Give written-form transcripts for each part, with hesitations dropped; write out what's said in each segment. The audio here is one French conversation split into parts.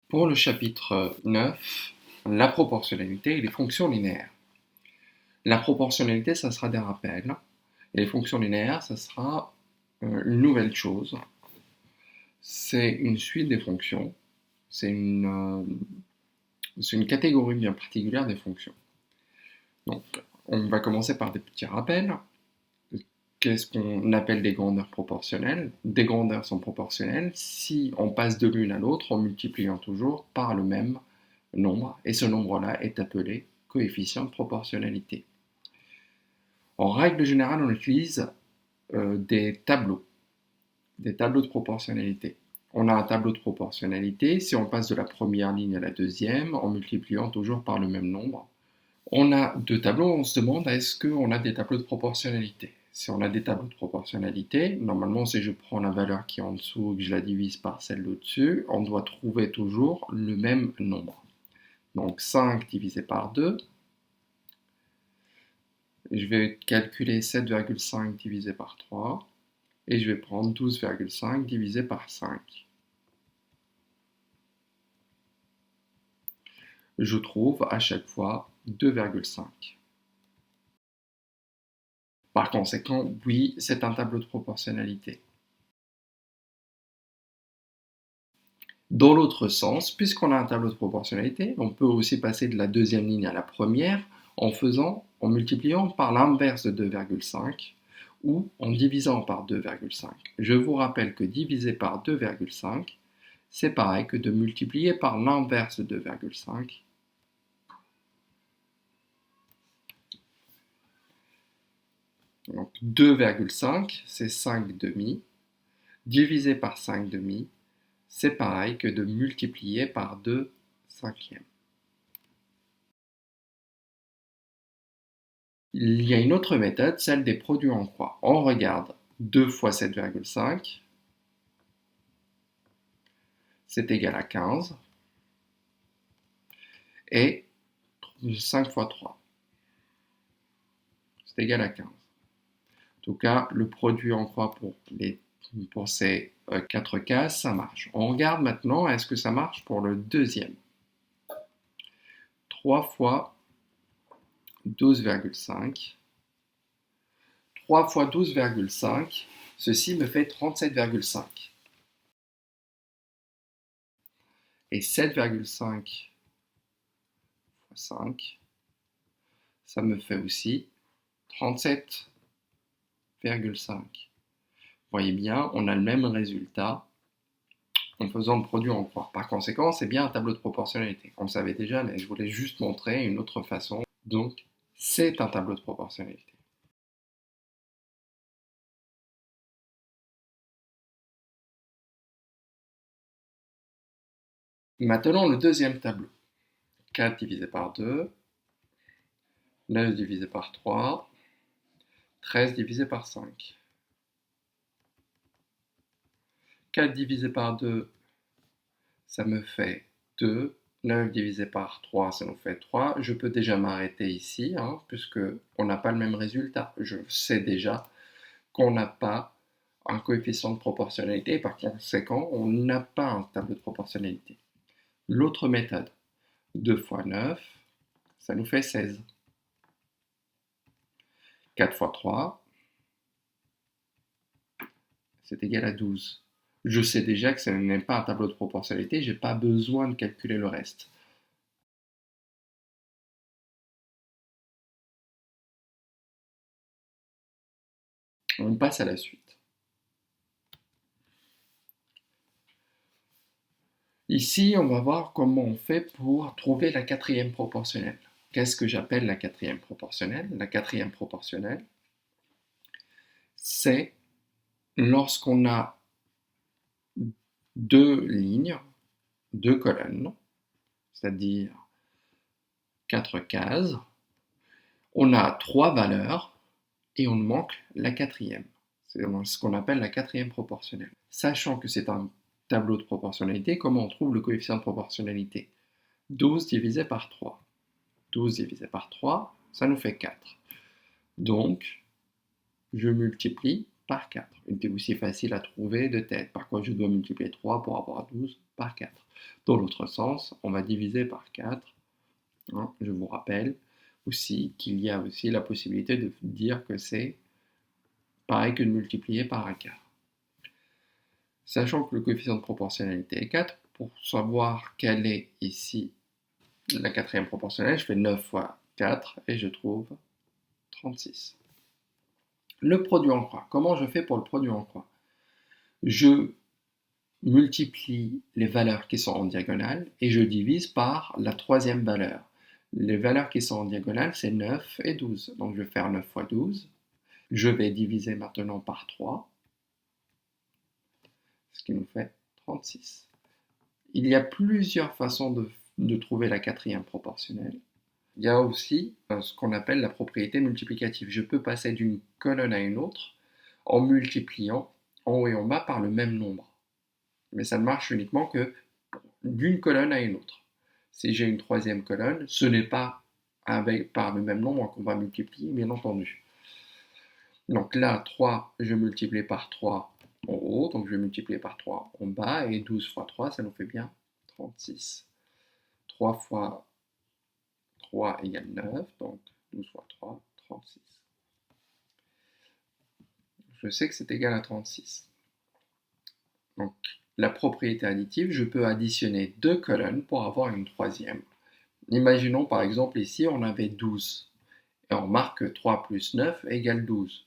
Pour le chapitre 9, la proportionnalité et les fonctions linéaires. La proportionnalité, ça sera des rappels. Et les fonctions linéaires, ça sera une nouvelle chose. C'est une suite des fonctions. C'est une catégorie bien particulière des fonctions. Donc, on va commencer par des petits rappels. Qu'est-ce qu'on appelle des grandeurs proportionnelles? Des grandeurs sont proportionnelles si on passe de l'une à l'autre en multipliant toujours par le même nombre, et ce nombre-là est appelé coefficient de proportionnalité. En règle générale, on utilise des tableaux de proportionnalité. On a un tableau de proportionnalité si on passe de la première ligne à la deuxième en multipliant toujours par le même nombre. On a deux tableaux, on se demande est-ce qu'on a des tableaux de proportionnalité? Si on a des tableaux de proportionnalité, normalement si je prends la valeur qui est en dessous et que je la divise par celle d'au-dessus, on doit trouver toujours le même nombre. Donc 5 divisé par 2, je vais calculer 7,5 divisé par 3, et je vais prendre 12,5 divisé par 5. Je trouve à chaque fois 2,5. Par conséquent, oui, c'est un tableau de proportionnalité. Dans l'autre sens, puisqu'on a un tableau de proportionnalité, on peut aussi passer de la deuxième ligne à la première en multipliant par l'inverse de 2,5 ou en divisant par 2,5. Je vous rappelle que diviser par 2,5, c'est pareil que de multiplier par l'inverse de 2,5. Donc 2,5, c'est 5 demi. Divisé par 5 demi, c'est pareil que de multiplier par 2 cinquièmes. Il y a une autre méthode, celle des produits en croix. On regarde 2 fois 7,5, c'est égal à 15, et 5 fois 3, c'est égal à 15. En tout cas, le produit en croix pour ces 4 cases, ça marche. On regarde maintenant, est-ce que ça marche pour le deuxième? 3 fois 12,5. 3 fois 12,5, ceci me fait 37,5. Et 7,5 fois 5, ça me fait aussi 37,5. Vous voyez bien, on a le même résultat en faisant le produit en croix. Par conséquent, c'est bien un tableau de proportionnalité. On le savait déjà, mais je voulais juste montrer une autre façon. Donc, c'est un tableau de proportionnalité. Maintenant, le deuxième tableau. 4 divisé par 2, 9 divisé par 3, 13 divisé par 5. 4 divisé par 2, ça me fait 2. 9 divisé par 3, ça nous fait 3. Je peux déjà m'arrêter ici, puisque on n'a pas le même résultat. Je sais déjà qu'on n'a pas un coefficient de proportionnalité, et par conséquent, on n'a pas un tableau de proportionnalité. L'autre méthode, 2 fois 9, ça nous fait 16. 4 fois 3, c'est égal à 12. Je sais déjà que ce n'est pas un tableau de proportionnalité, je n'ai pas besoin de calculer le reste. On passe à la suite. Ici, on va voir comment on fait pour trouver la quatrième proportionnelle. Qu'est-ce que j'appelle la quatrième proportionnelle? La quatrième proportionnelle, c'est lorsqu'on a deux lignes, deux colonnes, c'est-à-dire 4 cases, on a 3 valeurs et on manque la quatrième. C'est ce qu'on appelle la quatrième proportionnelle. Sachant que c'est un tableau de proportionnalité, comment on trouve le coefficient de proportionnalité? 12 divisé par 3. 12 divisé par 3, ça nous fait 4. Donc, je multiplie par 4. Il était aussi facile à trouver de tête. Par contre, je dois multiplier 3 pour avoir 12 par 4. Dans l'autre sens, on va diviser par 4. Hein, je vous rappelle aussi qu'il y a aussi la possibilité de dire que c'est pareil que de multiplier par un quart. Sachant que le coefficient de proportionnalité est 4, pour savoir quelle est ici la quatrième proportionnelle, je fais 9 fois 4 et je trouve 36. Le produit en croix. Comment je fais pour le produit en croix? Je multiplie les valeurs qui sont en diagonale et je divise par la troisième valeur. Les valeurs qui sont en diagonale, c'est 9 et 12. Donc je vais faire 9 fois 12. Je vais diviser maintenant par 3, ce qui nous fait 36. Il y a plusieurs façons de trouver la quatrième proportionnelle. Il y a aussi ce qu'on appelle la propriété multiplicative. Je peux passer d'une colonne à une autre en multipliant en haut et en bas par le même nombre. Mais ça ne marche uniquement que d'une colonne à une autre. Si j'ai une troisième colonne, ce n'est pas par le même nombre qu'on va multiplier, bien entendu. Donc là, 3, je multiplie par 3 en haut, donc je vais multiplier par 3 en bas, et 12 fois 3, ça nous fait bien 36. 3 fois 3 égale 9, donc 12 fois 3, 36. Je sais que c'est égal à 36. Donc, la propriété additive, je peux additionner deux colonnes pour avoir une troisième. Imaginons par exemple ici, on avait 12. Et on marque que 3 plus 9 égale 12.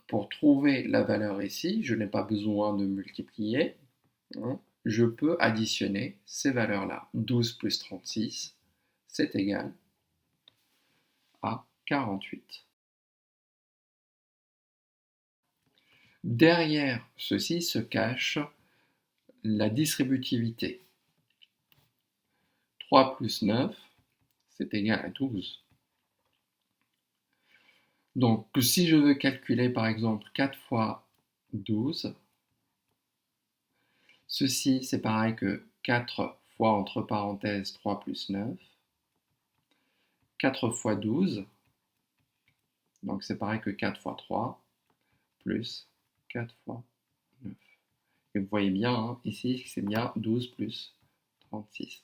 Pour trouver la valeur ici, je n'ai pas besoin de multiplier. Hein, je peux additionner ces valeurs-là. 12 plus 36, c'est égal à 48. Derrière ceci se cache la distributivité. 3 plus 9, c'est égal à 12. Donc, si je veux calculer par exemple 4 fois 12, ceci c'est pareil que 4 fois entre parenthèses 3 plus 9, 4 fois 12, donc c'est pareil que 4 fois 3, plus 4 fois 9. Et vous voyez bien, hein, ici c'est bien 12 plus 36.